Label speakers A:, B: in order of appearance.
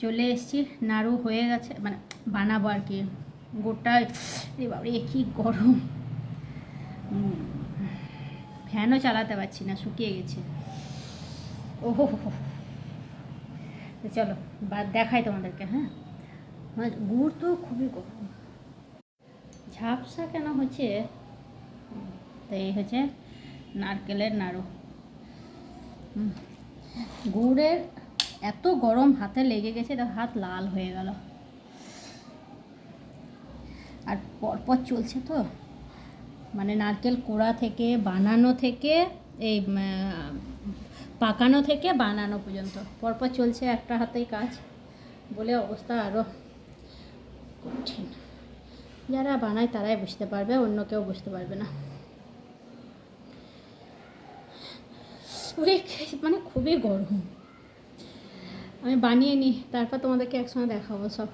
A: চলে এসেছি, নাড়ু হয়ে গেছে, মানে বানাবো আর কি। গোটা রে বাবারে কি গরম, ফ্যানও চালাতে পারছি না, শুকিয়ে গেছে। ওহো, চলো দেখাই তোমাদেরকে। হ্যাঁ, গুড় তো খুবই গরম, ঝাপসা কেন হচ্ছে। তো এই হচ্ছে নারকেলের নাড়ু। গুড়ের এত গরম, হাতে লেগে গেছে, তো হাত লাল হয়ে গেল। আর পরপর চলছে তো, মানে নারকেল কোড়া থেকে বানানো থেকে এই পাকানো থেকে বানানো পর্যন্ত পরপর চলছে, একটা হাতেই কাজ বলে অবস্থা আরও কঠিন। যারা বানায় তারাই বুঝতে পারবে, অন্য কেউ বুঝতে পারবে না। মানে খুবই গরম। আমি বানিয়ে নিই, তারপর তোমাদেরকে একসঙ্গে দেখাবো সব।